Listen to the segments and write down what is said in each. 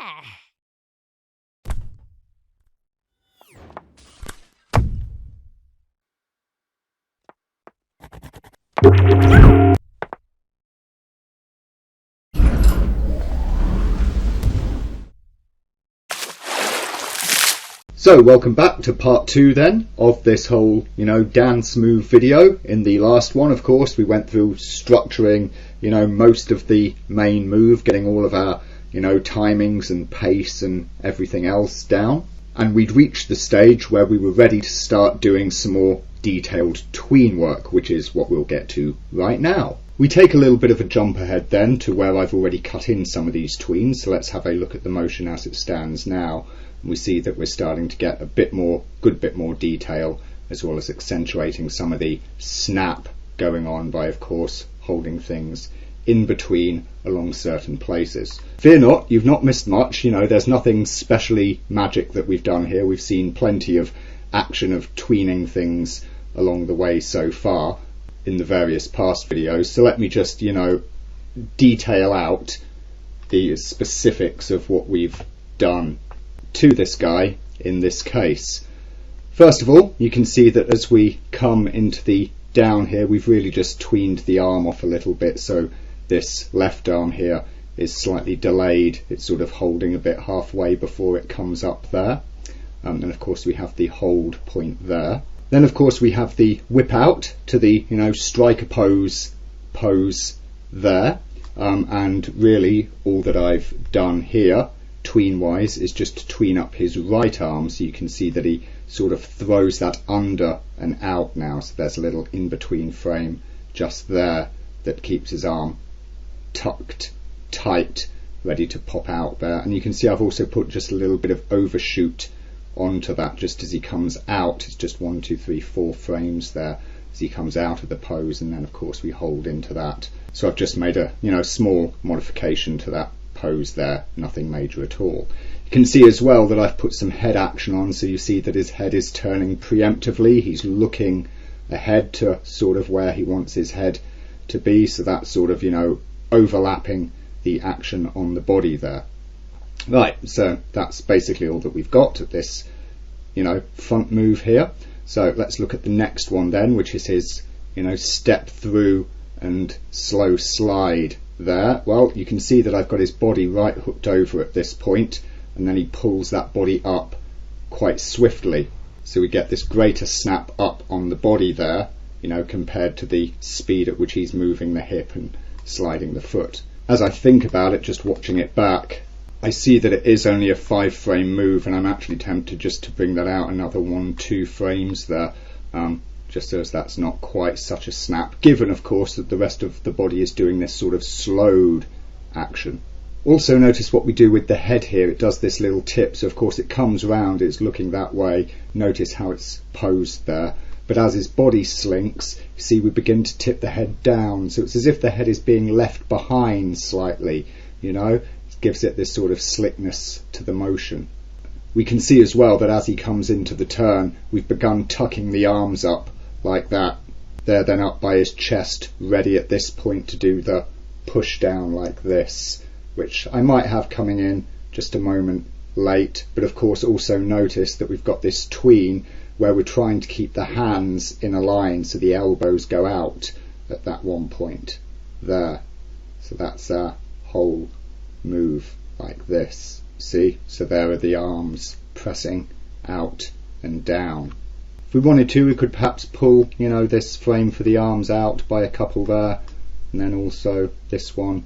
So welcome back to part 2 then of this whole, dance move video. In the last one, of course, we went through structuring, most of the main move, getting all of our, timings and pace and everything else down. And we'd reached the stage where we were ready to start doing some more detailed tween work, which is what we'll get to right now. We take a little bit of a jump ahead then to where I've already cut in some of these tweens, so let's have a look at the motion as it stands now. We see that we're starting to get a good bit more detail, as well as accentuating some of the snap going on by, of course, holding things in between along certain places. Fear not, you've not missed much. There's nothing specially magic that we've done here. We've seen plenty of action of tweening things along the way so far in the various past videos. So let me just, detail out the specifics of what we've done to this guy in this case. First of all, you can see that as we come into the down here, we've really just tweened the arm off a little bit, so this left arm here is slightly delayed. It's sort of holding a bit halfway before it comes up there. And of course we have the hold point there. Then of course we have the whip out to the striker pose there. And really all that I've done here tween wise is just to tween up his right arm, so you can see that he sort of throws that under and out now, so there's a little in between frame just there that keeps his arm tucked tight, ready to pop out there. And you can see I've also put just a little bit of overshoot onto that just as he comes out. It's just 1, 2, 3, 4 frames there as he comes out of the pose, and then of course we hold into that. So I've just made a small modification to that pose there, nothing major at all. You can see as well that I've put some head action on, so you see that his head is turning preemptively. He's looking ahead to sort of where he wants his head to be, so that's sort of overlapping the action on the body there. Right, so that's basically all that we've got at this front move here. So let's look at the next one then, which is his step through and slow slide there. Well, you can see that I've got his body right hooked over at this point, and then he pulls that body up quite swiftly, so we get this greater snap up on the body there, compared to the speed at which he's moving the hip and sliding the foot. As I think about it, just watching it back, I see that it is only a 5 frame move, and I'm actually tempted just to bring that out another 1, 2 frames there, just as that's not quite such a snap, given of course that the rest of the body is doing this sort of slowed action. Also notice what we do with the head here. It does this little tip, so of course it comes round, it's looking that way. Notice how it's posed there. But as his body slinks, you see we begin to tip the head down, so it's as if the head is being left behind slightly, It gives it this sort of slickness to the motion. We can see as well that as he comes into the turn, we've begun tucking the arms up like that. They're then up by his chest, ready at this point to do the push down like this, which I might have coming in just a moment late. But of course also notice that we've got this tween where we're trying to keep the hands in a line, so the elbows go out at that one point there. So that's our whole move like this. See, so there are the arms pressing out and down. If we wanted to, we could perhaps pull this frame for the arms out by a couple there, and then also this one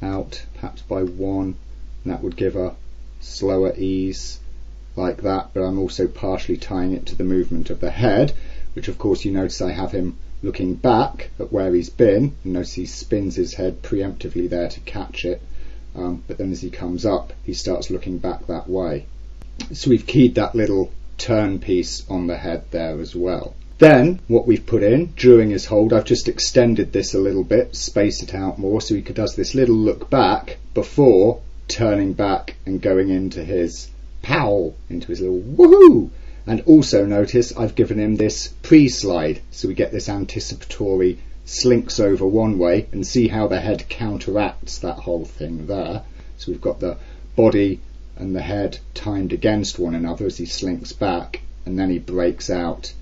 out perhaps by 1, and that would give a slower ease like that. But I'm also partially tying it to the movement of the head, which of course you notice I have him looking back at where he's been. You notice he spins his head preemptively there to catch it, but then as he comes up he starts looking back that way. So we've keyed that little turn piece on the head there as well. Then what we've put in during his hold, I've just extended this a little bit, spaced it out more, so he does this little look back before turning back and going into his pow, into his little woohoo. And also notice I've given him this pre-slide, so we get this anticipatory slinks over one way, and see how the head counteracts that whole thing there. So we've got the body and the head timed against one another as he slinks back, and then he breaks out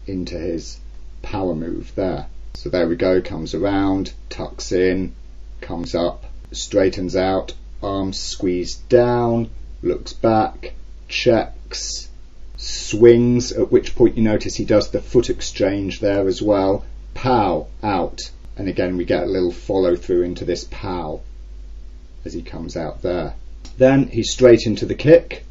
into his power move there. So there we go, comes around, tucks in, comes up, straightens out, arms squeezed down, looks back, checks, swings, at which point you notice he does the foot exchange there as well, pow, out, and again we get a little follow through into this pow as he comes out there. Then he's straight into the kick,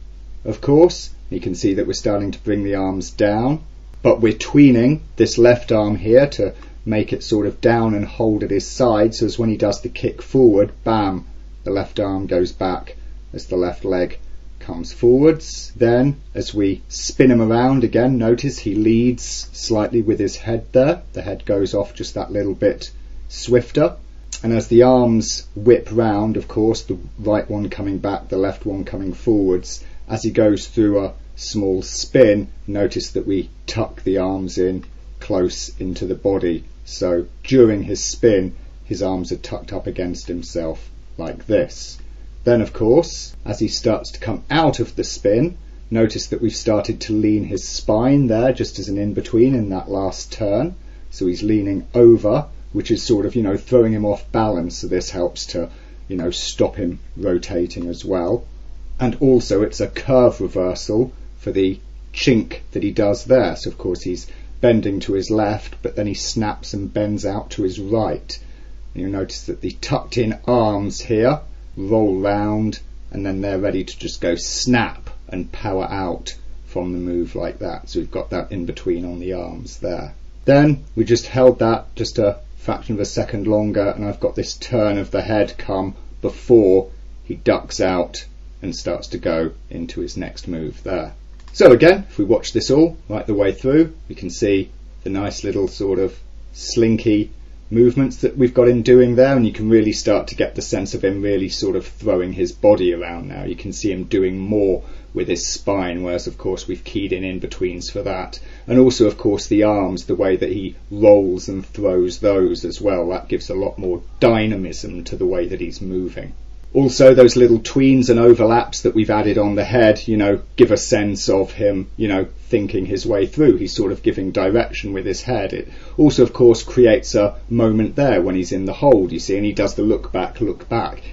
of course. You can see that we're starting to bring the arms down, but we're tweening this left arm here to make it sort of down and hold at his side, so as when he does the kick forward, bam, the left arm goes back as the left leg comes forwards. Then as we spin him around again, notice he leads slightly with his head there. The head goes off just that little bit swifter. And as the arms whip round, of course, the right one coming back, the left one coming forwards, as he goes through a small spin, notice that we tuck the arms in close into the body. So during his spin, his arms are tucked up against himself like this. Then, of course, as he starts to come out of the spin, notice that we've started to lean his spine there, just as an in-between in that last turn. So he's leaning over, which is sort of, throwing him off balance. So this helps to, stop him rotating as well. And also it's a curve reversal for the chink that he does there. So of course he's bending to his left, but then he snaps and bends out to his right. And you'll notice that the tucked in arms here roll round, and then they're ready to just go snap and power out from the move like that. So we've got that in between on the arms there. Then we just held that just a fraction of a second longer, and I've got this turn of the head come before he ducks out and starts to go into his next move there. So again, if we watch this all right the way through, we can see the nice little sort of slinky movements that we've got him doing there, and you can really start to get the sense of him really sort of throwing his body around now. You can see him doing more with his spine, whereas of course we've keyed in betweens for that. And also of course the arms, the way that he rolls and throws those as well, that gives a lot more dynamism to the way that he's moving. Also those little tweens and overlaps that we've added on the head, give a sense of him, thinking his way through. He's sort of giving direction with his head. It also of course creates a moment there when he's in the hold, you see, and he does the look back,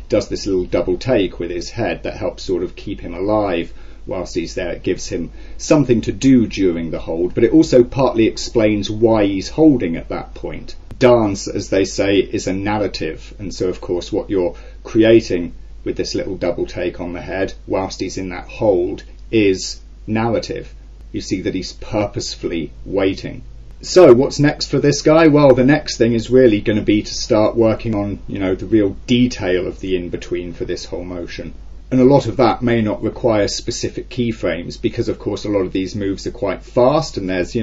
does this little double take with his head that helps sort of keep him alive whilst he's there. It gives him something to do during the hold, but it also partly explains why he's holding at that point. Dance, as they say, is a narrative, and so of course what you're creating with this little double take on the head whilst he's in that hold is narrative. You see that he's purposefully waiting. So what's next for this guy? Well, the next thing is really going to be to start working on, the real detail of the in-between for this whole motion. And a lot of that may not require specific keyframes, because of course a lot of these moves are quite fast, and there's,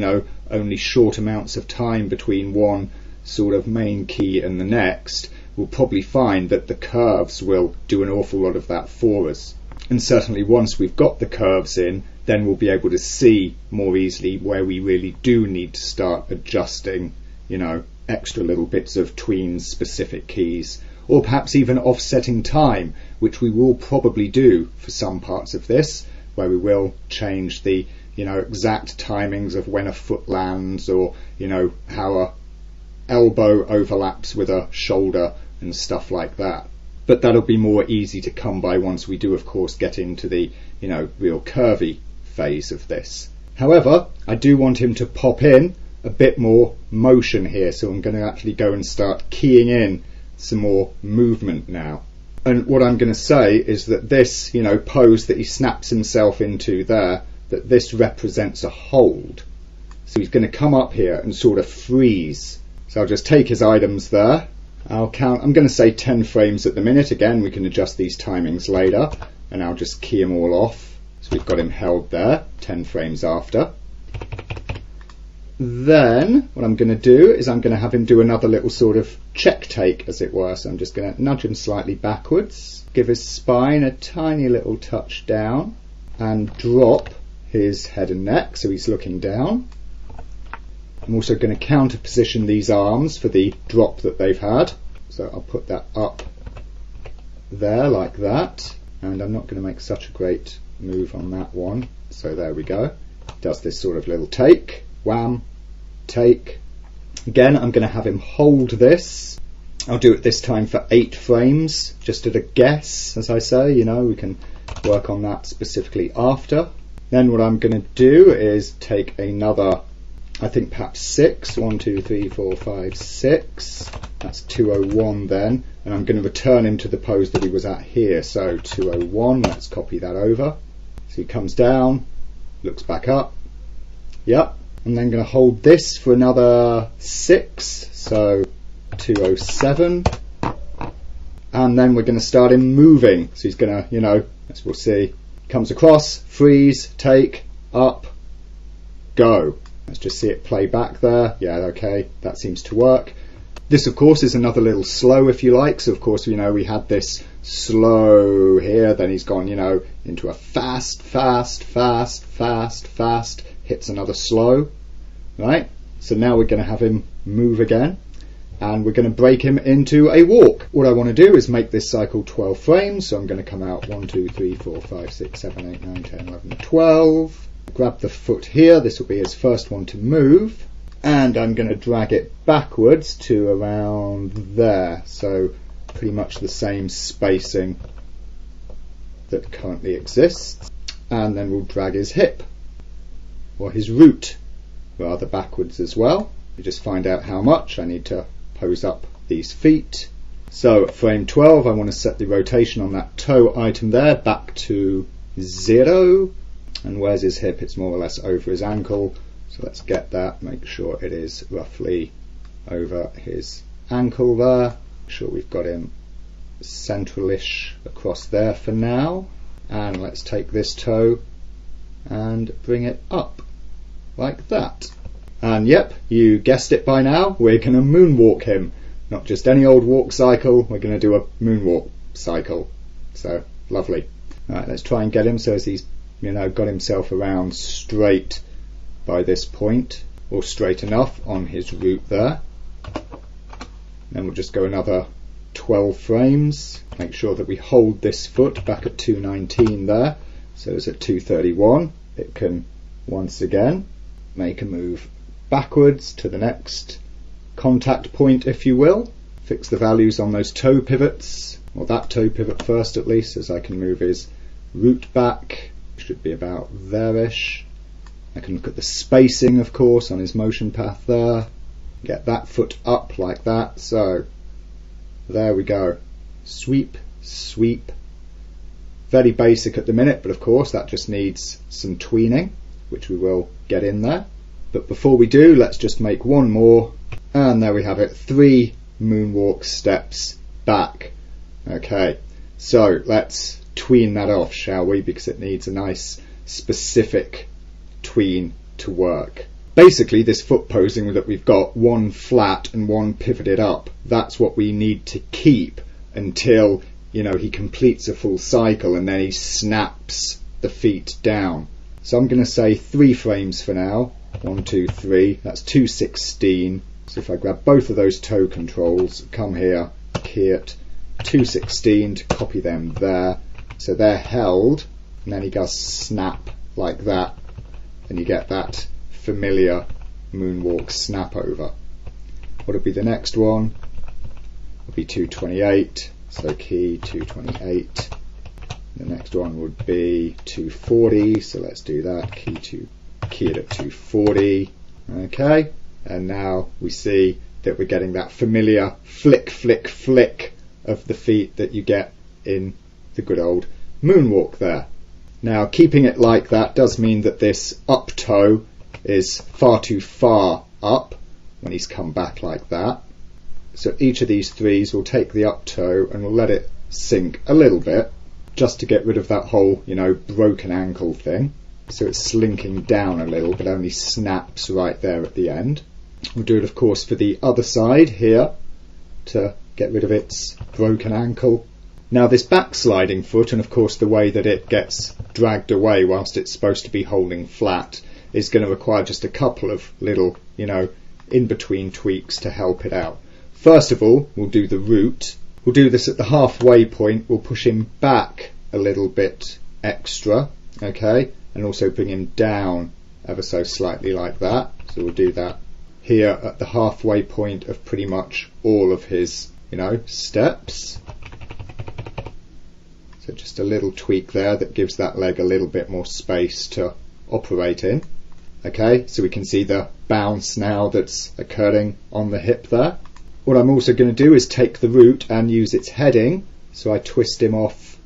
only short amounts of time between one sort of main key and the next. We'll probably find that the curves will do an awful lot of that for us. And certainly once we've got the curves in, then we'll be able to see more easily where we really do need to start adjusting, extra little bits of tween specific keys, or perhaps even offsetting time, which we will probably do for some parts of this, where we will change the, exact timings of when a foot lands, or, how a elbow overlaps with a shoulder and stuff like that. But that'll be more easy to come by once we do of course get into the real curvy phase of this. However, I do want him to pop in a bit more motion here, so I'm going to actually go and start keying in some more movement now. And what I'm going to say is that this pose that he snaps himself into there, that this represents a hold. So he's going to come up here and sort of freeze. So I'll just take his items there. I'll count, I'm going to say 10 frames at the minute. Again, we can adjust these timings later, and I'll just key them all off. So we've got him held there, 10 frames after. Then what I'm going to do is I'm going to have him do another little sort of check take, as it were. So I'm just going to nudge him slightly backwards, give his spine a tiny little touch down, and drop his head and neck so he's looking down. I'm also going to counter position these arms for the drop that they've had. So I'll put that up there like that. and I'm not going to make such a great move on that one. So there we go. Does this sort of little take, wham, take. Again, I'm going to have him hold this. I'll do it this time for 8 frames, just at a guess, as I say, you know, we can work on that specifically after. Then what I'm going to do is take another, I think perhaps 6, 1, 2, 3, 4, 5, 6, that's 201 then, and I'm going to return him to the pose that he was at here, so 201, let's copy that over. So he comes down, looks back up, yep, and then going to hold this for another 6, so 207, and then we're going to start him moving, so he's going to, you know, as we'll see, comes across, freeze, take, up, go. Let's just see it play back there. Yeah, okay, that seems to work. This, of course, is another little slow, if you like. So, of course, you know, we had this slow here, then he's gone, you know, into a fast, fast, fast, fast, fast, hits another slow, right? So now we're going to have him move again, and we're going to break him into a walk. What I want to do is make this cycle 12 frames, so I'm going to come out 1, 2, 3, 4, 5, 6, 7, 8, 9, 10, 11, 12. Grab the foot here, this will be his first one to move, and I'm going to drag it backwards to around there, so pretty much the same spacing that currently exists, and then we'll drag his hip, or his root, rather backwards as well. You just find out how much. I need to pose up these feet. So at frame 12 I want to set the rotation on that toe item there back to 0. And where's his hip? It's more or less over his ankle, so let's get that, make sure it is roughly over his ankle there. Make sure we've got him centralish across there for now, and let's take this toe and bring it up like that. And yep, you guessed it by now, we're going to moonwalk him. Not just any old walk cycle, we're going to do a moonwalk cycle. So lovely. Alright, let's try and get him so as he's, you know, got himself around straight by this point, or straight enough on his route there. Then we'll just go another 12 frames, make sure that we hold this foot back at 219 there, so it's at 231. It can once again make a move backwards to the next contact point, if you will. Fix the values on those toe pivots, or that toe pivot first at least, as I can move his root back. Should be about there-ish. I can look at the spacing, of course, on his motion path there. Get that foot up like that. So there we go. Sweep, sweep. Very basic at the minute, but of course that just needs some tweening, which we will get in there. But before we do, let's just make one more. And there we have it. 3 moonwalk steps back. Okay, so let's tween that off, shall we, because it needs a nice specific tween to work. Basically this foot posing that we've got, one flat and one pivoted up, that's what we need to keep until, you know, he completes a full cycle and then he snaps the feet down. So I'm going to say 3 frames for now. 1, 2, 3, that's 216. So if I grab both of those toe controls, come here, key it, 216 to copy them there. So they're held, and then he goes snap like that, and you get that familiar moonwalk snap over. What would be the next one? Would be 228, so key 228. The next one would be 240, so let's do that, key it at 240. Okay, and now we see that we're getting that familiar flick, flick, flick of the feet that you get in the good old moonwalk there. Now keeping it like that does mean that this up toe is far too far up when he's come back like that. So each of these 3s will take the up toe and we'll let it sink a little bit just to get rid of that whole, you know, broken ankle thing. So it's slinking down a little but only snaps right there at the end. We'll do it of course for the other side here to get rid of its broken ankle. Now this backsliding foot, and of course the way that it gets dragged away whilst it's supposed to be holding flat, is going to require just a couple of little, you know, in-between tweaks to help it out. First of all, we'll do the root. We'll do this at the halfway point. We'll push him back a little bit extra, okay, and also bring him down ever so slightly like that. So we'll do that here at the halfway point of pretty much all of his, steps. So just a little tweak there that gives that leg a little bit more space to operate in. Okay, so we can see the bounce now that's occurring on the hip there. What I'm also going to do is take the root and use its heading. So I twist him off,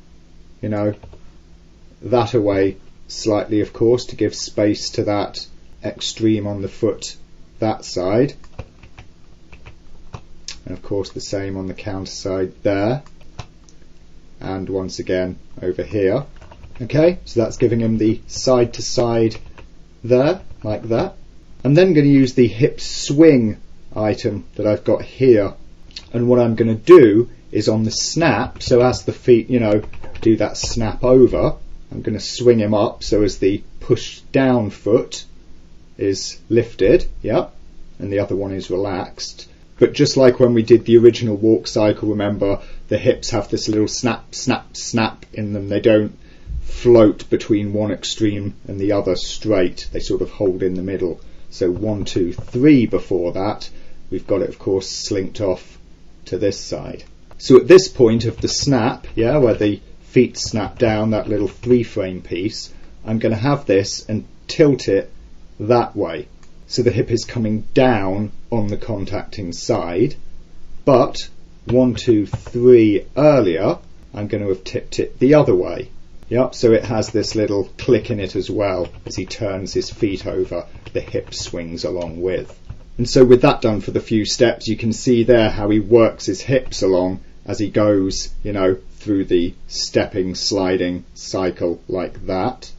that away slightly, of course, to give space to that extreme on the foot that side. And of course the same on the counter side there. And once again over here. Okay, so that's giving him the side to side there, like that. I'm then going to use the hip swing item that I've got here, and what I'm going to do is on the snap, so as the feet do that snap over, I'm going to swing him up so as the push down foot is lifted, and the other one is relaxed. But just like when we did the original walk cycle, remember the hips have this little snap, snap, snap in them. They don't float between one extreme and the other straight. They sort of hold in the middle. So 1, 2, 3 before that, we've got it of course slinked off to this side. So at this point of the snap, where the feet snap down, that little 3-frame piece, I'm going to have this and tilt it that way. So the hip is coming down on the contacting side, but 1, 2, 3 earlier, I'm going to have tipped it the other way. So it has this little click in it as well. As he turns his feet over, the hip swings along with. And so with that done for the few steps, you can see there how he works his hips along as he goes, through the stepping, sliding cycle like that.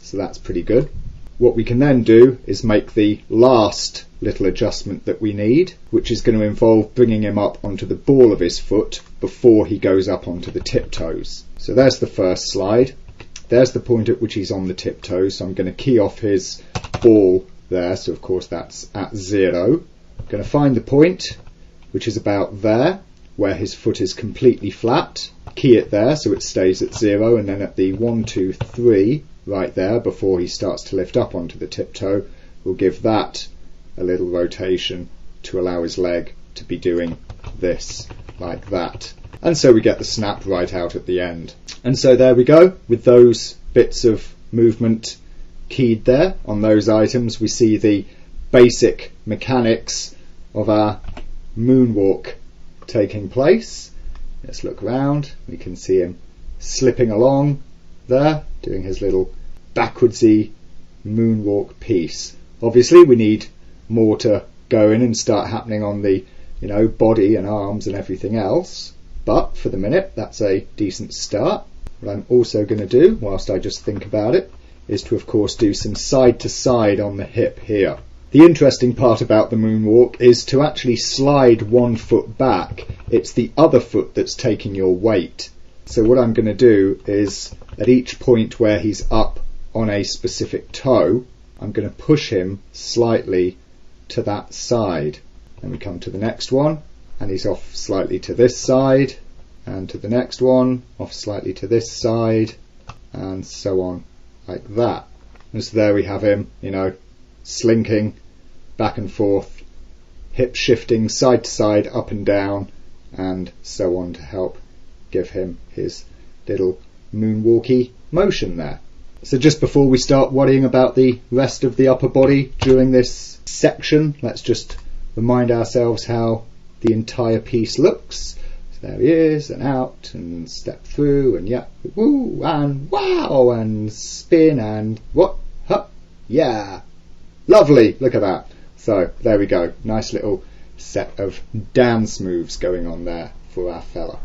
So that's pretty good. What we can then do is make the last little adjustment that we need, which is going to involve bringing him up onto the ball of his foot before he goes up onto the tiptoes. So there's the first slide. There's the point at which he's on the tiptoes. So I'm going to key off his ball there. So of course that's at 0. I'm going to find the point, which is about there, where his foot is completely flat. Key it there so it stays at 0, and then at the 1, 2, 3 right there before he starts to lift up onto the tiptoe, we'll give that a little rotation to allow his leg to be doing this like that. And so we get the snap right out at the end. And so there we go, with those bits of movement keyed there on those items, we see the basic mechanics of our moonwalk taking place. Let's look around. We can see him slipping along there, doing his little backwardsy moonwalk piece. Obviously we need more to go in and start happening on the body and arms and everything else, but for the minute that's a decent start. What I'm also going to do, whilst I just think about it, is to of course do some side to side on the hip here. The interesting part about the moonwalk is to actually slide one foot back. It's the other foot that's taking your weight. So what I'm going to do is at each point where he's up on a specific toe, I'm going to push him slightly to that side. Then we come to the next one and he's off slightly to this side, and to the next one, off slightly to this side, and so on like that. And so there we have him, slinking back and forth, hip shifting side to side, up and down, and so on to help give him his little moonwalky motion there. So just before we start worrying about the rest of the upper body during this section, let's just remind ourselves how the entire piece looks. So there he is, and out, and step through, and woo, and wow, and spin, and what, hup, yeah, lovely, look at that. So there we go, nice little set of dance moves going on there for our fella.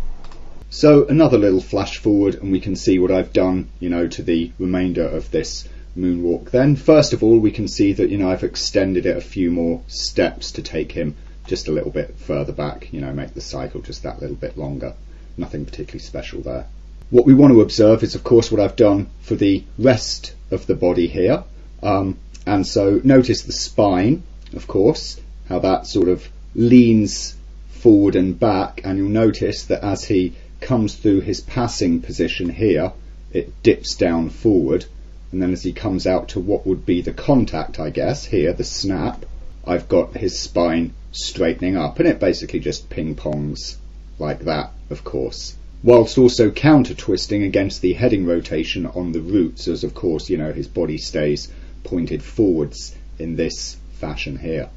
So another little flash forward and we can see what I've done, to the remainder of this moonwalk. Then first of all we can see that, I've extended it a few more steps to take him just a little bit further back, make the cycle just that little bit longer. Nothing particularly special there. What we want to observe is of course what I've done for the rest of the body here. And so notice the spine, of course, how that sort of leans forward and back, and you'll notice that as he comes through his passing position here, it dips down forward, and then as he comes out to what would be the contact, I guess, here, the snap, I've got his spine straightening up, and it basically just ping-pongs like that, of course, whilst also counter-twisting against the heading rotation on the roots, as of course, you know, his body stays pointed forwards in this fashion here.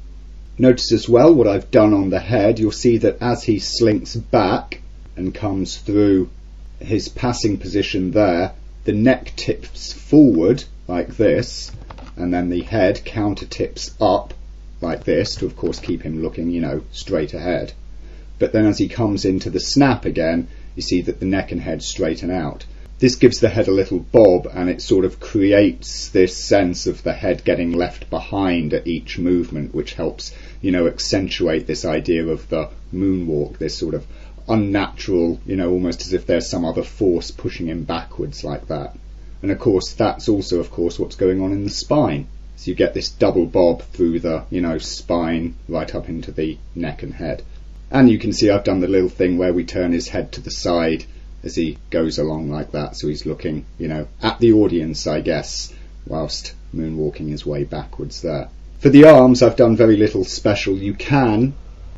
Notice as well what I've done on the head. You'll see that as he slinks back and comes through his passing position there, the neck tips forward like this, and then the head counter tips up like this to of course keep him looking, you know, straight ahead. But then as he comes into the snap again, you see that the neck and head straighten out. This gives the head a little bob, and it sort of creates this sense of the head getting left behind at each movement, which helps, you know, accentuate this idea of the moonwalk, this sort of unnatural, you know, almost as if there's some other force pushing him backwards like that. And of course that's also of course what's going on in the spine. So you get this double bob through the, you know, spine right up into the neck and head. And you can see I've done the little thing where we turn his head to the side as he goes along like that, so he's looking, you know, at the audience, I guess, whilst moonwalking his way backwards there. For the arms, I've done very little special. You can,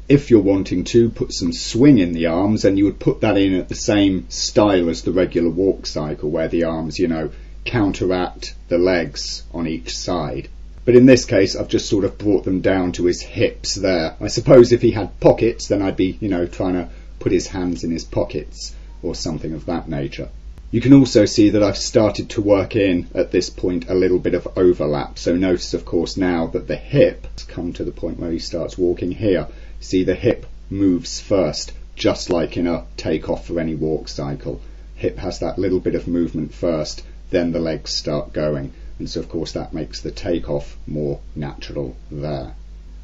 if you're wanting to, put some swing in the arms, and you would put that in at the same style as the regular walk cycle, where the arms, you know, counteract the legs on each side. But in this case, I've just sort of brought them down to his hips there. I suppose if he had pockets, then I'd be, you know, trying to put his hands in his pockets, or something of that nature. You can also see that I've started to work in at this point a little bit of overlap. So notice of course now that the hip has come to the point where he starts walking here. See, the hip moves first, just like in a takeoff for any walk cycle. Hip has that little bit of movement first, then the legs start going. And so of course that makes the takeoff more natural there.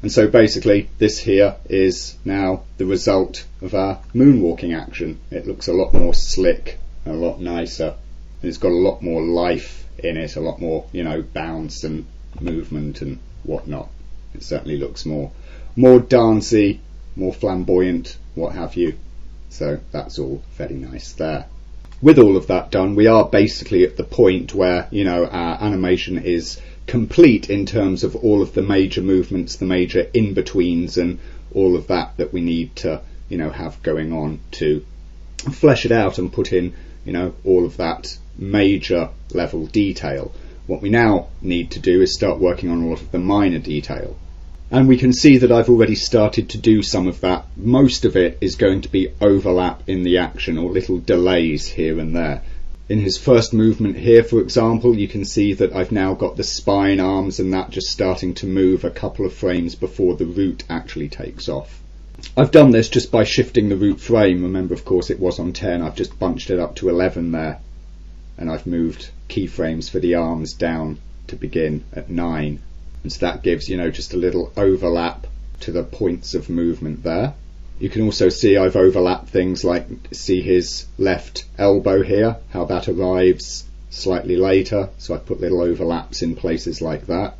And so basically this here is now the result of our moonwalking action. It looks a lot more slick, a lot nicer, and it's got a lot more life in it, a lot more, you know, bounce and movement and whatnot. It certainly looks more dancey, more flamboyant, what have you. So that's all very nice there. With all of that done, we are basically at the point where, you know, our animation is complete in terms of all of the major movements, the major in-betweens and all of that we need to, you know, have going on to flesh it out and put in, you know, all of that major level detail. What we now need to do is start working on a lot of the minor detail. And we can see that I've already started to do some of that. Most of it is going to be overlap in the action, or little delays here and there. In his first movement here, for example, you can see that I've now got the spine, arms and that just starting to move a couple of frames before the root actually takes off. I've done this just by shifting the root frame. Remember, of course, it was on 10. I've just bunched it up to 11 there. And I've moved keyframes for the arms down to begin at 9. And so that gives, you know, just a little overlap to the points of movement there. You can also see I've overlapped things like, see his left elbow here, how that arrives slightly later. So I've put little overlaps in places like that.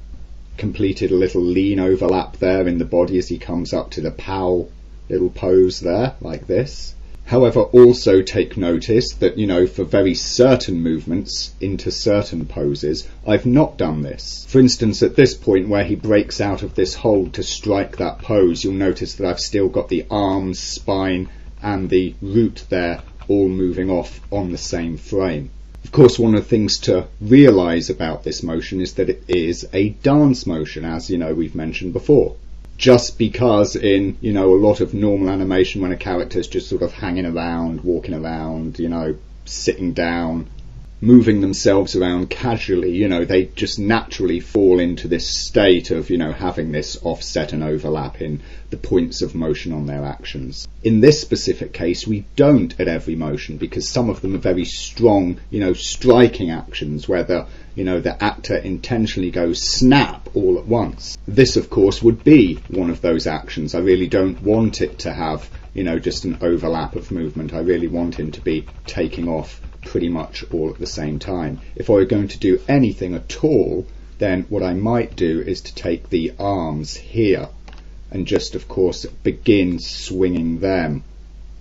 Completed a little lean overlap there in the body as he comes up to the pow little pose there, like this. However, also take notice that, you know, for very certain movements into certain poses, I've not done this. For instance, at this point where he breaks out of this hold to strike that pose, you'll notice that I've still got the arms, spine and the root there all moving off on the same frame. Of course, one of the things to realise about this motion is that it is a dance motion, as, you know, we've mentioned before. Just because in, you know, a lot of normal animation when a character's just sort of hanging around, walking around, you know, sitting down, moving themselves around casually, you know, they just naturally fall into this state of, you know, having this offset and overlap in the points of motion on their actions. In this specific case, we don't at every motion, because some of them are very strong, you know, striking actions where the, you know, the actor intentionally goes snap all at once. This, of course, would be one of those actions. I really don't want it to have, you know, just an overlap of movement. I really want him to be taking off pretty much all at the same time. If I were going to do anything at all, then what I might do is to take the arms here and just, of course, begin swinging them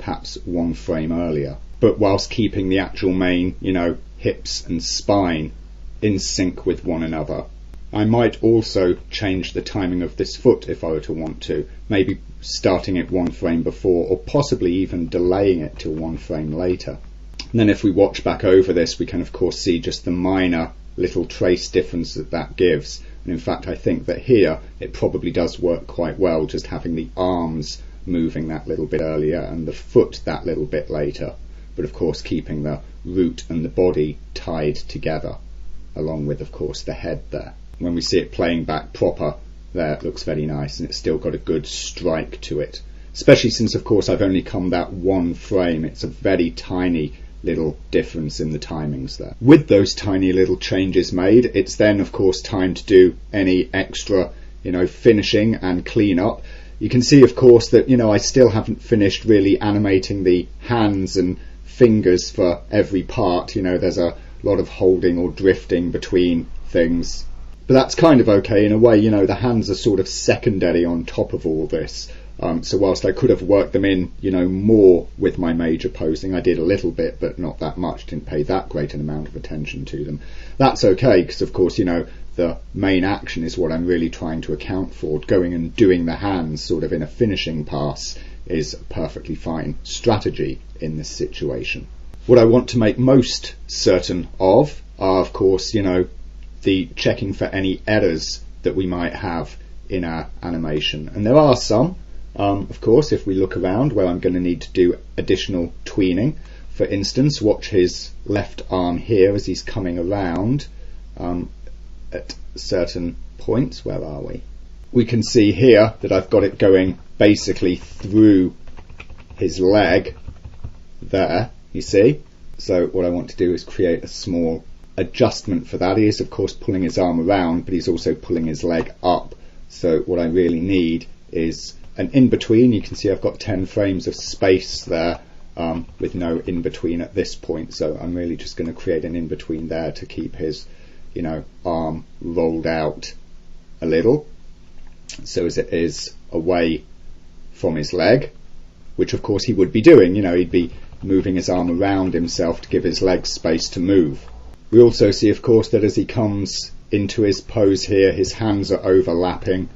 perhaps 1 frame earlier, but whilst keeping the actual main, hips and spine in sync with one another. I might also change the timing of this foot if I were to want to, maybe starting it 1 frame before, or possibly even delaying it till 1 frame later. And then if we watch back over this, we can of course see just the minor little trace difference that gives. And in fact, I think that here it probably does work quite well, just having the arms moving that little bit earlier and the foot that little bit later, but of course keeping the root and the body tied together, along with of course the head there. When we see it playing back proper, there it looks very nice, and it's still got a good strike to it, especially since of course I've only come that 1 frame. It's a very tiny little difference in the timings there. With those tiny little changes made, it's then of course time to do any extra finishing and clean up. You can see of course that I still haven't finished really animating the hands and fingers for every part. There's a lot of holding or drifting between things, but that's kind of okay in a way. The hands are sort of secondary on top of all this. So whilst I could have worked them in, more with my major posing, I did a little bit, but not that much, didn't pay that great an amount of attention to them. That's okay, because of course, the main action is what I'm really trying to account for. Going and doing the hands sort of in a finishing pass is a perfectly fine strategy in this situation. What I want to make most certain of are, of course, the checking for any errors that we might have in our animation. And there are some. Of course, if we look around where I'm going to need to do additional tweening. For instance, watch his left arm here as he's coming around at certain points. Where are we? We can see here that I've got it going basically through his leg there, you see. So what I want to do is create a small adjustment for that. He is of course pulling his arm around, but he's also pulling his leg up. So what I really need is an in-between. You can see I've got 10 frames of space there with no in-between at this point, so I'm really just going to create an in-between there to keep his arm rolled out a little, so as it is away from his leg, which of course he would be doing. He'd be moving his arm around himself to give his legs space to move. We also see of course that as he comes into his pose here, his hands are overlapping.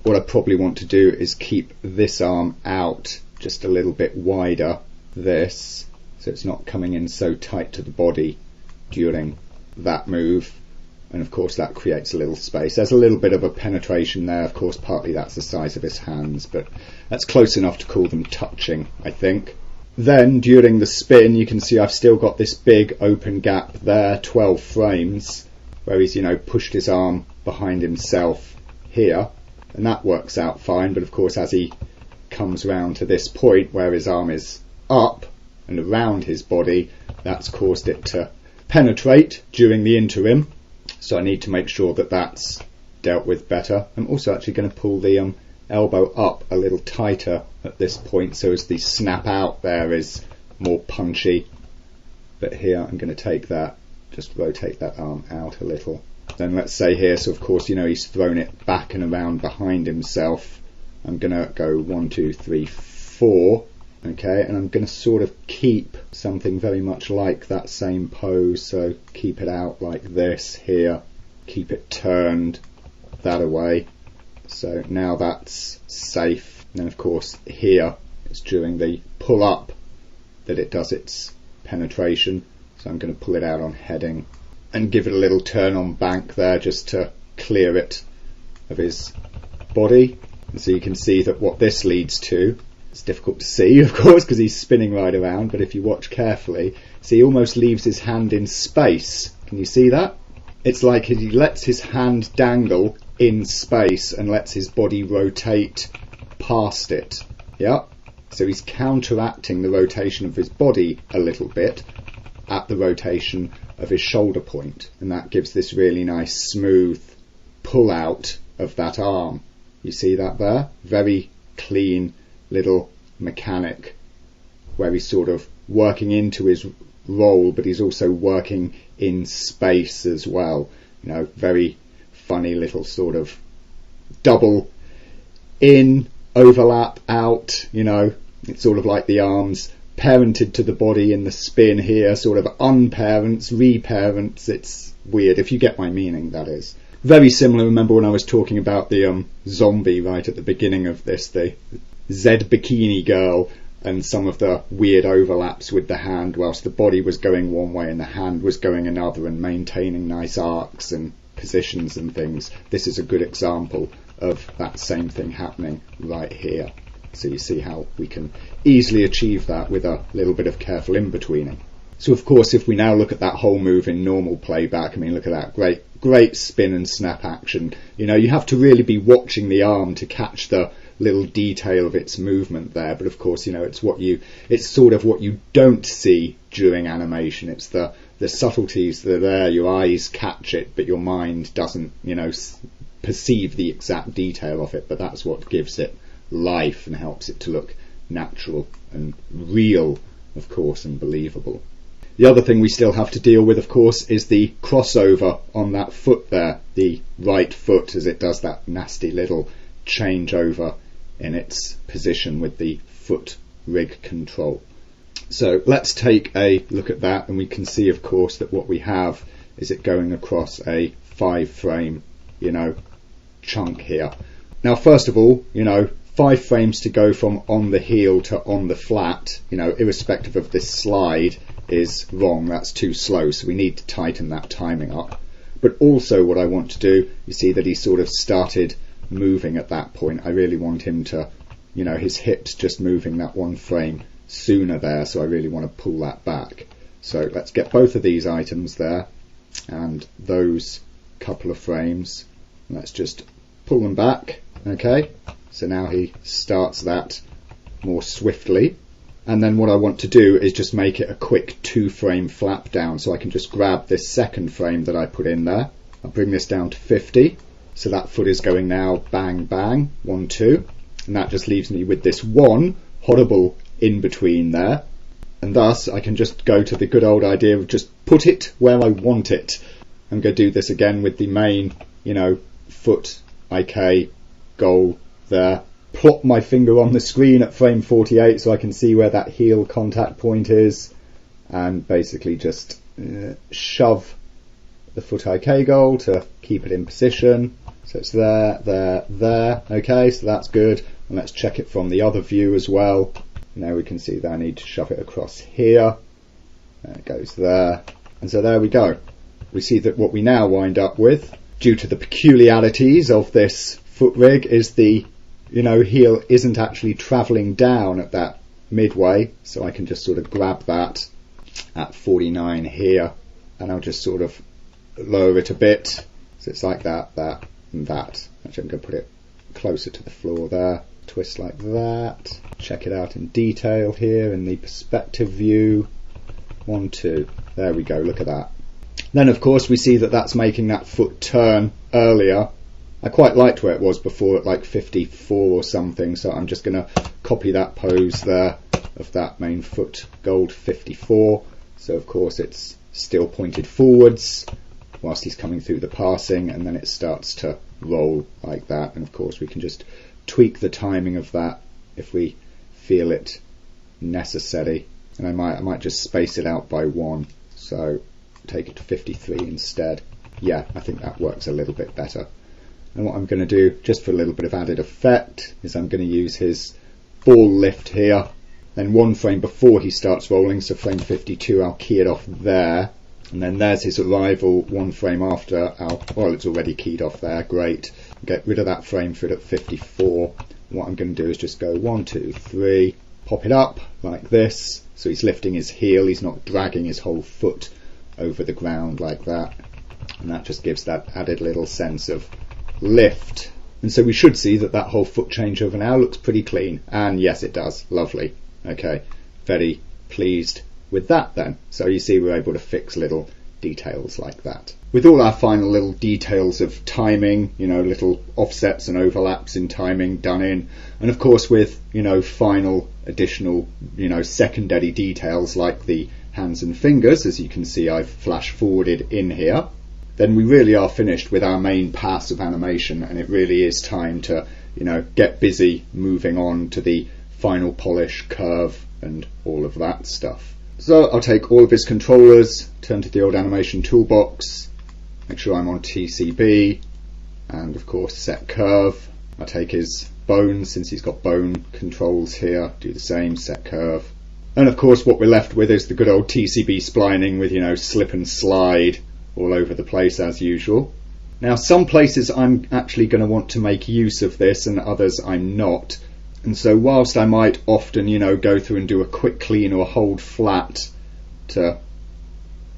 What I probably want to do is keep this arm out just a little bit wider, this, so it's not coming in so tight to the body during that move. And of course that creates a little space. There's a little bit of a penetration there, of course partly that's the size of his hands, but that's close enough to call them touching, I think. Then during the spin you can see I've still got this big open gap there, 12 frames, where he's pushed his arm behind himself here. And that works out fine, but of course as he comes round to this point where his arm is up and around his body, that's caused it to penetrate during the interim. So I need to make sure that that's dealt with better. I'm also actually going to pull the elbow up a little tighter at this point, so as the snap out there is more punchy. But here I'm going to take that, just rotate that arm out a little. Then let's say here, so of course he's thrown it back and around behind himself. I'm going to go 1, 2, 3, 4, okay, and I'm going to sort of keep something very much like that same pose. So keep it out like this here, keep it turned that away. So now that's safe. And then of course here it's during the pull up that it does its penetration. So I'm going to pull it out on heading and give it a little turn on bank there just to clear it of his body. And so you can see that what this leads to, it's difficult to see of course because he's spinning right around, but if you watch carefully, see he almost leaves his hand in space. Can you see that? It's like he lets his hand dangle in space and lets his body rotate past it. Yeah, so he's counteracting the rotation of his body a little bit at the rotation of his shoulder point, and that gives this really nice smooth pull out of that arm. You see that there? Very clean little mechanic where he's sort of working into his roll, but he's also working in space as well. Very funny little sort of double in, overlap out, It's sort of like the arms parented to the body in the spin here, sort of unparents, reparents. It's weird, if you get my meaning, that is. Very similar, remember when I was talking about the zombie right at the beginning of this, the Z bikini girl, and some of the weird overlaps with the hand, whilst the body was going one way and the hand was going another, and maintaining nice arcs and positions and things. This is a good example of that same thing happening right here. So you see how we can easily achieve that with a little bit of careful in-betweening. So of course, if we now look at that whole move in normal playback, I mean, look at that great spin and snap action. You know, you have to really be watching the arm to catch the little detail of its movement there. But of course, you know, it's sort of what you don't see during animation. It's the subtleties that are there. Your eyes catch it, but your mind doesn't, you know, perceive the exact detail of it. But that's what gives it life and helps it to look natural and real, of course, and believable. The other thing we still have to deal with, of course, is the crossover on that foot there, the right foot, as it does that nasty little changeover in its position with the foot rig control. So let's take a look at that, and we can see, of course, that what we have is it going across a 5-frame, you know, chunk here. Now, first of all, you know, 5 frames to go from on the heel to on the flat, you know, irrespective of this slide, is wrong. That's too slow, so we need to tighten that timing up. But also what I want to do, you see that he sort of started moving at that point. I really want him to, you know, his hips just moving that 1 frame sooner there, so I really want to pull that back. So let's get both of these items there and those couple of frames. Let's just pull them back. Okay, so now he starts that more swiftly. And then what I want to do is just make it a quick 2-frame flap down, so I can just grab this 2nd frame that I put in there. I'll bring this down to 50. So that foot is going now bang, bang, 1, 2. And that just leaves me with this one horrible in between there. And thus I can just go to the good old idea of just put it where I want it. I'm going to do this again with the main, you know, foot, IK, goal there. Plop my finger on the screen at frame 48 so I can see where that heel contact point is, and basically just shove the foot IK goal to keep it in position. So it's there, there, there. Okay, so that's good. And let's check it from the other view as well. Now we can see that I need to shove it across here. There it goes there. And so there we go. We see that what we now wind up with, due to the peculiarities of this foot rig, is the, you know, heel isn't actually travelling down at that midway, so I can just sort of grab that at 49 here, and I'll just sort of lower it a bit, so it's like that, that, and that. Actually, I'm going to put it closer to the floor there, twist like that, check it out in detail here in the perspective view, 1, 2, there we go, look at that. Then of course we see that that's making that foot turn earlier. I quite liked where it was before at like 54 or something, so I'm just going to copy that pose there of that main foot goal to 54. So of course it's still pointed forwards whilst he's coming through the passing, and then it starts to roll like that. And of course we can just tweak the timing of that if we feel it necessary. And I might just space it out by 1, so take it to 53 instead. Yeah, I think that works a little bit better. And what I'm going to do, just for a little bit of added effect, is I'm going to use his ball lift here. Then 1 frame before he starts rolling, so frame 52, I'll key it off there. And then there's his arrival 1 frame after. Well, it's already keyed off there, great. Get rid of that frame for it at 54. What I'm going to do is just go 1, 2, 3, pop it up like this. So he's lifting his heel, he's not dragging his whole foot over the ground like that. And that just gives that added little sense of lift. And so we should see that that whole foot changeover now looks pretty clean, and yes, it does. Lovely. Okay, very pleased with that then. So you see we're able to fix little details like that. With all our final little details of timing, you know, little offsets and overlaps in timing done in, and of course with, you know, final additional, you know, secondary details like the hands and fingers, as you can see I've flash forwarded in here, then we really are finished with our main pass of animation, and it really is time to, you know, get busy moving on to the final polish, curve, and all of that stuff. So I'll take all of his controllers, turn to the old animation toolbox, make sure I'm on TCB, and of course set curve. I'll take his bones, since he's got bone controls here, do the same, set curve. And of course what we're left with is the good old TCB splining with, you know, slip and slide all over the place as usual. Now some places I'm actually going to want to make use of this and others I'm not. And so whilst I might often, you know, go through and do a quick clean or hold flat to,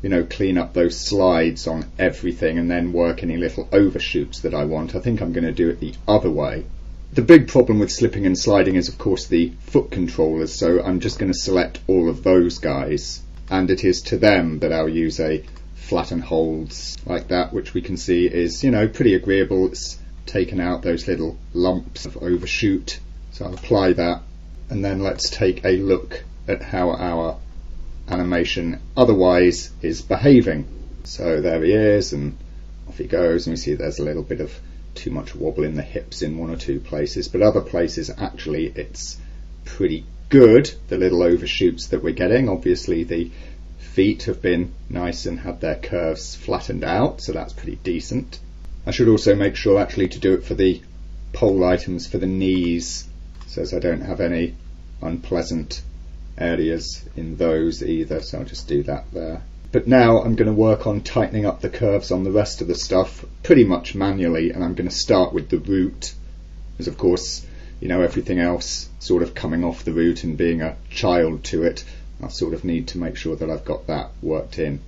you know, clean up those slides on everything and then work any little overshoots that I want, I think I'm going to do it the other way. The big problem with slipping and sliding is of course the foot controllers, so I'm just going to select all of those guys, and it is to them that I'll use a flatten holds like that, which we can see is, you know, pretty agreeable. It's taken out those little lumps of overshoot, so I'll apply that, and then let's take a look at how our animation otherwise is behaving. So there he is, and off he goes, and we see there's a little bit of too much wobble in the hips in one or two places, but other places actually it's pretty good, the little overshoots that we're getting. Obviously the feet have been nice and had their curves flattened out, so that's pretty decent. I should also make sure actually to do it for the pole items for the knees, so as I don't have any unpleasant areas in those either, so I'll just do that there. But now I'm going to work on tightening up the curves on the rest of the stuff pretty much manually, and I'm going to start with the root, as of course, you know, everything else sort of coming off the root and being a child to it, I sort of need to make sure that I've got that worked in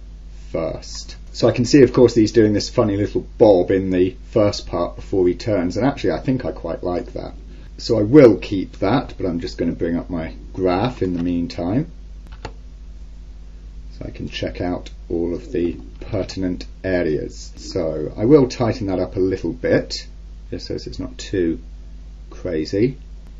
first. So I can see of course he's doing this funny little bob in the first part before he turns, and actually I think I quite like that. So I will keep that, but I'm just going to bring up my graph in the meantime, so I can check out all of the pertinent areas. So I will tighten that up a little bit, just so it's not too crazy,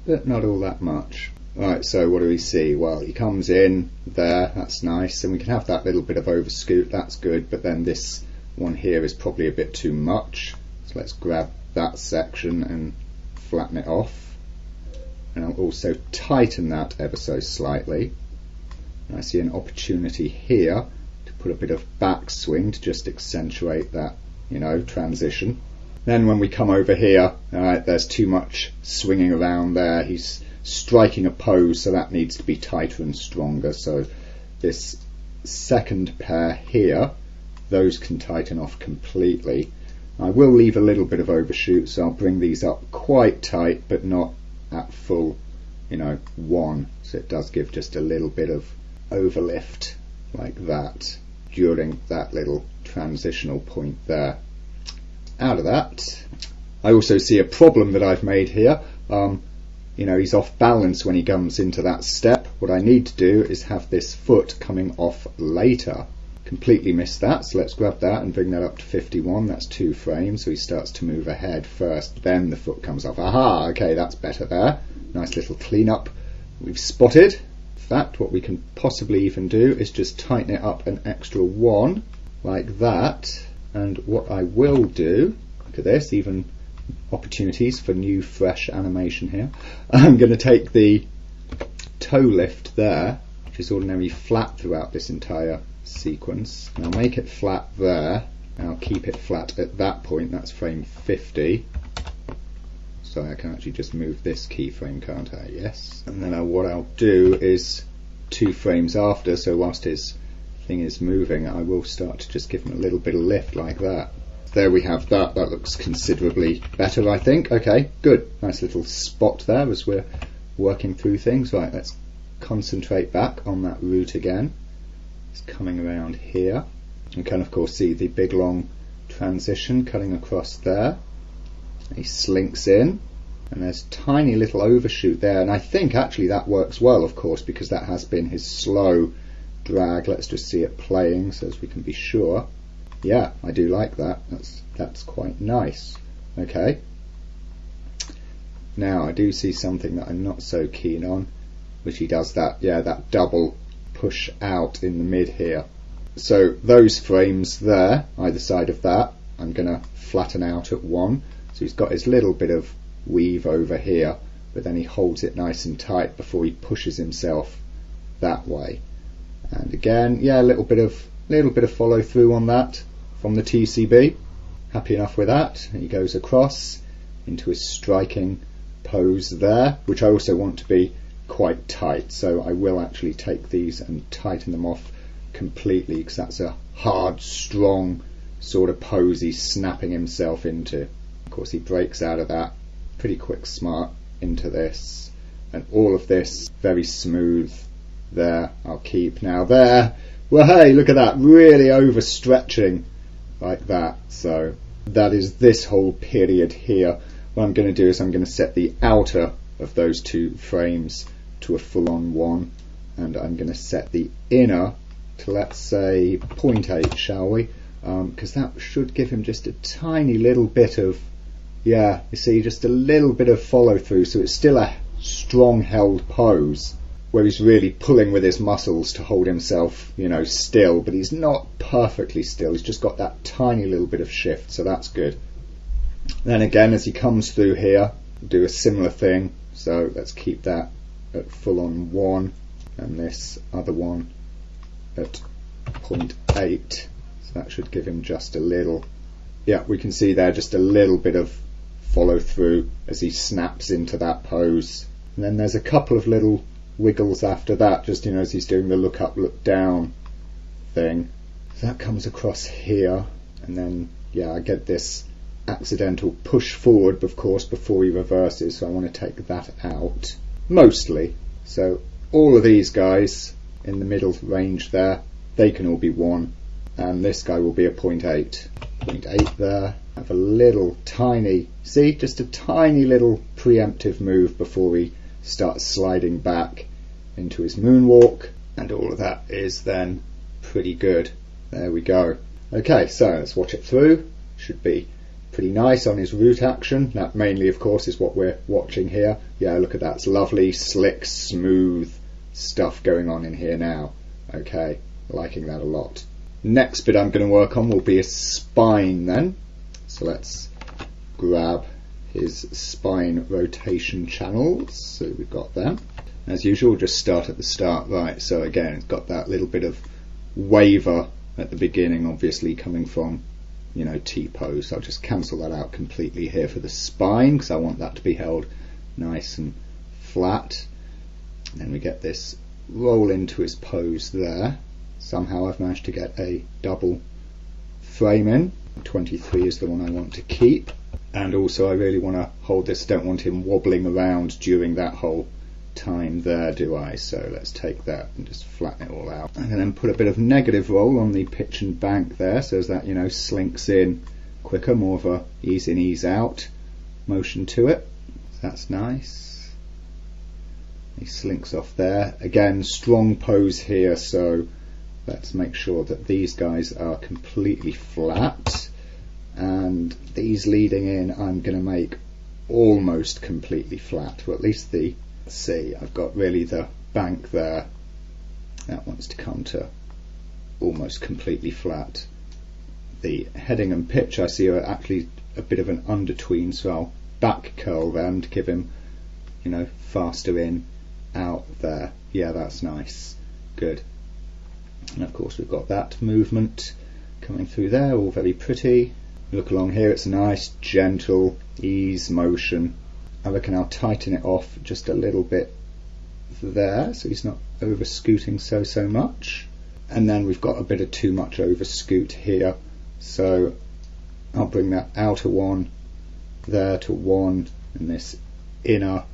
but not all that much. Right, so what do we see? Well, he comes in there, that's nice, and we can have that little bit of overscoot, that's good, but then this one here is probably a bit too much. So let's grab that section and flatten it off. And I'll also tighten that ever so slightly. I see an opportunity here to put a bit of backswing to just accentuate that, you know, transition. Then when we come over here, there's too much swinging around there. He's striking a pose, so that needs to be tighter and stronger. So this second pair here, those can tighten off completely. I will leave a little bit of overshoot, so I'll bring these up quite tight, but not at full, you know, one. So it does give just a little bit of overlift like that during that little transitional point there. Out of that, I also see a problem that I've made here. You know, he's off balance when he comes into that step. What I need to do is have this foot coming off later. Completely missed that, so let's grab that and bring that up to 51. That's 2 frames, so he starts to move ahead first, then the foot comes off. Aha, okay, that's better there. Nice little cleanup we've spotted. In fact, what we can possibly even do is just tighten it up an extra 1 like that. And what I will do, look at this, even opportunities for new fresh animation here. I'm going to take the toe lift there, which is ordinarily flat throughout this entire sequence, and I'll make it flat there, and I'll keep it flat at that point. That's frame 50. So I can actually just move this keyframe, can't I? Yes. And then what I'll do is 2 frames after, so whilst his thing is moving, I will start to just give him a little bit of lift like that. There we have that. That looks considerably better, I think. Okay, good. Nice little spot there as we're working through things. Right, let's concentrate back on that root again. It's coming around here. You can of course see the big long transition cutting across there. He slinks in, and there's tiny little overshoot there, and I think actually that works well, of course, because that has been his slow drag. Let's just see it playing so as we can be sure. Yeah, I do like that. That's quite nice. Okay. Now I do see something that I'm not so keen on, which he does that, yeah, that double push out in the mid here. So those frames there, either side of that, I'm going to flatten out at 1. So he's got his little bit of weave over here, but then he holds it nice and tight before he pushes himself that way. And again, yeah, a little bit of follow through on that from the TCB. Happy enough with that. And he goes across into his striking pose there, which I also want to be quite tight, so I will actually take these and tighten them off completely, because that's a hard, strong sort of pose he's snapping himself into. Of course, he breaks out of that pretty quick smart into this, and all of this very smooth there. I'll keep now there. Well, hey, look at that, really overstretching like that. So that is this whole period here. What I'm going to do is I'm going to set the outer of those two frames to a full-on 1, and I'm going to set the inner to, let's say, 0.8, shall we? Because that should give him just a tiny little bit of, yeah, you see, just a little bit of follow through, so it's still a strong held pose where he's really pulling with his muscles to hold himself, you know, still, but he's not perfectly still. He's just got that tiny little bit of shift, so that's good. Then again, as he comes through here, do a similar thing. So let's keep that at full on 1, and this other one at 0.8. So that should give him just a little, yeah, we can see there just a little bit of follow through as he snaps into that pose. And then there's a couple of little wiggles after that, just, you know, as he's doing the look up, look down thing. So that comes across here, and then, yeah, I get this accidental push forward, of course, before he reverses, so I want to take that out mostly. So all of these guys in the middle range there, they can all be 1, and this guy will be a 0.8 there. Have a little tiny, see, just a tiny little preemptive move before he starts sliding back into his moonwalk, and all of that is then pretty good. There we go. Okay, so let's watch it through. Should be pretty nice on his root action. That mainly, of course, is what we're watching here. Yeah, look at that. It's lovely, slick, smooth stuff going on in here now. Okay, liking that a lot. Next bit I'm going to work on will be a spine then. So let's grab his spine rotation channels. So we've got them. As usual, just start at the start. Right, so again, it's got that little bit of waver at the beginning, obviously coming from, you know, T-pose. So I'll just cancel that out completely here for the spine, because I want that to be held nice and flat. And then we get this roll into his pose there. Somehow I've managed to get a double frame in. 23 is the one I want to keep. And also I really want to hold this, don't want him wobbling around during that whole time there, do I? So let's take that and just flatten it all out. And then put a bit of negative roll on the pitch and bank there, so as that, you know, slinks in quicker, more of a ease in, ease out motion to it. That's nice. He slinks off there. Again, strong pose here, so let's make sure that these guys are completely flat. And these leading in, I'm going to make almost completely flat, or at least the, let's see, I've got really the bank there. That wants to come to almost completely flat. The heading and pitch I see are actually a bit of an undertween, so I'll back curl them to give him, you know, faster in, out there. Yeah, that's nice. Good. And of course we've got that movement coming through there, all very pretty. Look along here, it's a nice, gentle, ease motion. I reckon I'll tighten it off just a little bit there, so he's not over scooting so much. And then we've got a bit of too much over scoot here, so I'll bring that outer one there to 1, and this inner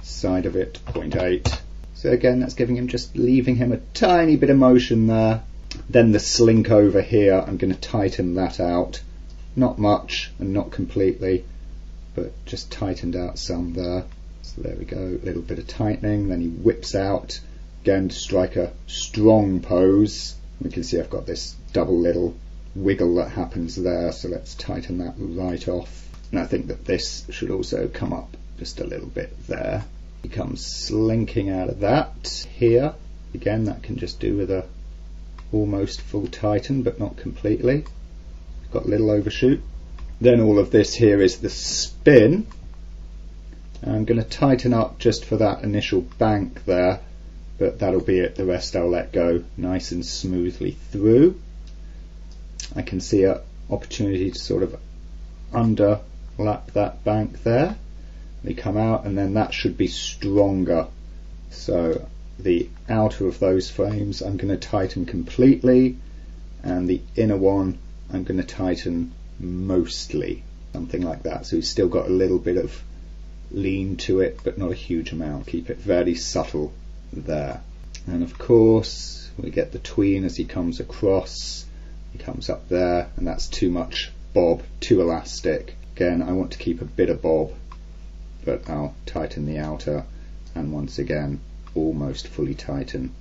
side of it 0.8. So again, that's giving him, just leaving him a tiny bit of motion there. Then the slink over here, I'm going to tighten that out. Not much and not completely, but just tightened out some there. So there we go, a little bit of tightening. Then he whips out again to strike a strong pose. We can see I've got this double little wiggle that happens there, so let's tighten that right off. And I think that this should also come up just a little bit there. He comes slinking out of that here. Again, that can just do with a almost full tighten, but not completely. Got a little overshoot. Then all of this here is the spin, I'm going to tighten up just for that initial bank there, but that'll be it. The rest I'll let go nice and smoothly through. I can see an opportunity to sort of underlap that bank there. They come out, and then that should be stronger. So the outer of those frames I'm going to tighten completely, and the inner one I'm going to tighten mostly, something like that. So we've still got a little bit of lean to it, but not a huge amount. Keep it very subtle there. And of course we get the tween as he comes across. He comes up there, and that's too much bob, too elastic. Again, I want to keep a bit of bob, but I'll tighten the outer, and once again almost fully tighten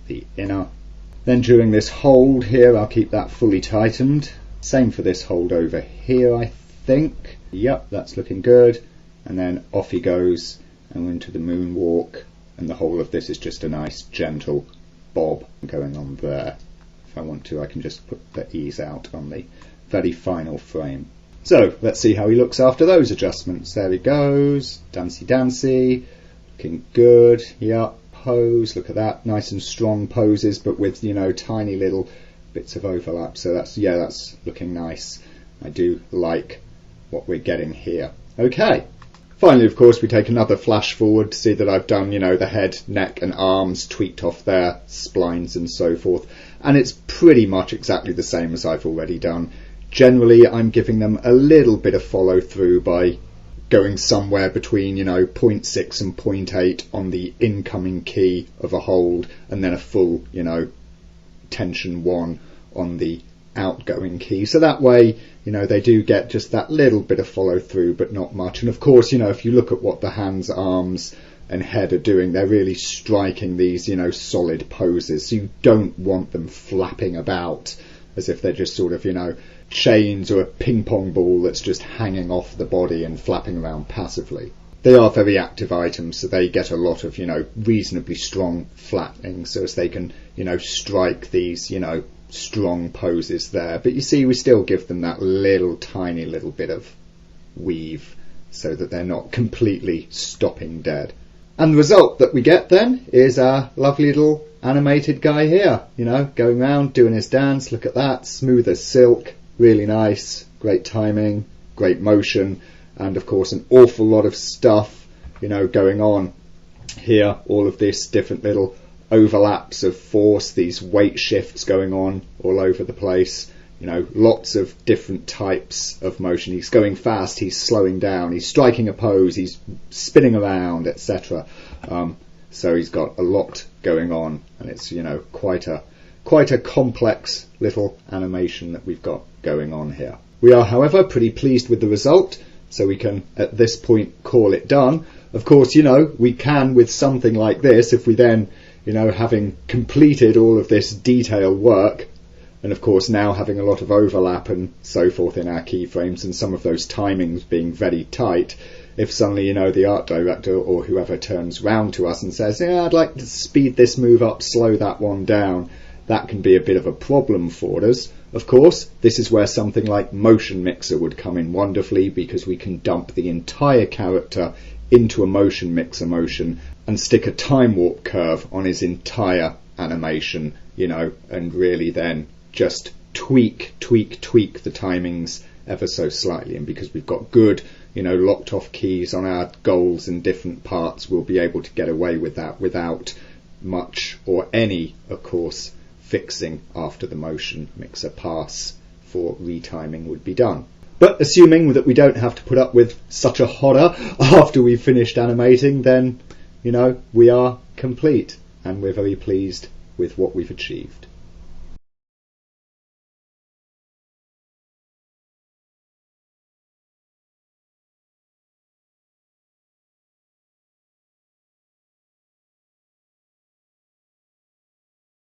the inner. Then during this hold here, I'll keep that fully tightened. Same for this hold over here, I think. Yep, that's looking good. And then off he goes, and into the moonwalk, and the whole of this is just a nice gentle bob going on there. If I want to, I can just put the ease out on the very final frame. So let's see how he looks after those adjustments. There he goes, dancy dancy, looking good. Yep, pose, look at that, nice and strong poses, but with, you know, tiny little bits of overlap. So that's, yeah, that's looking nice. I do like what we're getting here. Okay. Finally, of course, we take another flash forward to see that I've done, you know, the head, neck and arms tweaked off there, splines and so forth. And it's pretty much exactly the same as I've already done. Generally, I'm giving them a little bit of follow through by going somewhere between, you know, 0.6 and 0.8 on the incoming key of a hold, and then a full, you know, tension 1 on the outgoing key. So that way, you know, they do get just that little bit of follow through, but not much. And of course, you know, if you look at what the hands, arms and head are doing, they're really striking these, you know, solid poses. So you don't want them flapping about as if they're just sort of, you know, chains or a ping pong ball that's just hanging off the body and flapping around passively. They are very active items, so they get a lot of, you know, reasonably strong flattening, so as they can, you know, strike these, you know, strong poses there. But you see, we still give them that little tiny little bit of weave so that they're not completely stopping dead. And the result that we get then is our lovely little animated guy here, you know, going around doing his dance. Look at that, smooth as silk, really nice, great timing, great motion, and of course an awful lot of stuff, you know, going on here. All of this different little overlaps of force, these weight shifts going on all over the place, you know, lots of different types of motion. He's going fast, he's slowing down, he's striking a pose, he's spinning around, etc. So he's got a lot going on, and it's, you know, quite a complex little animation that we've got going on here. We are, however, pretty pleased with the result, so we can at this point call it done. Of course, you know, we can with something like this, if we then, you know, having completed all of this detail work, and of course now having a lot of overlap and so forth in our keyframes, and some of those timings being very tight, if suddenly, you know, the art director or whoever turns round to us and says, yeah, I'd like to speed this move up, slow that one down, that can be a bit of a problem for us. Of course, this is where something like Motion Mixer would come in wonderfully, because we can dump the entire character into a motion mixer motion and stick a time warp curve on his entire animation, you know, and really then just tweak the timings ever so slightly. And because we've got good, you know, locked off keys on our goals in different parts, we'll be able to get away with that without much or any, of course, fixing after the motion mixer pass for retiming would be done. But assuming that we don't have to put up with such a hodder after we've finished animating, then, you know, we are complete, and we're very pleased with what we've achieved.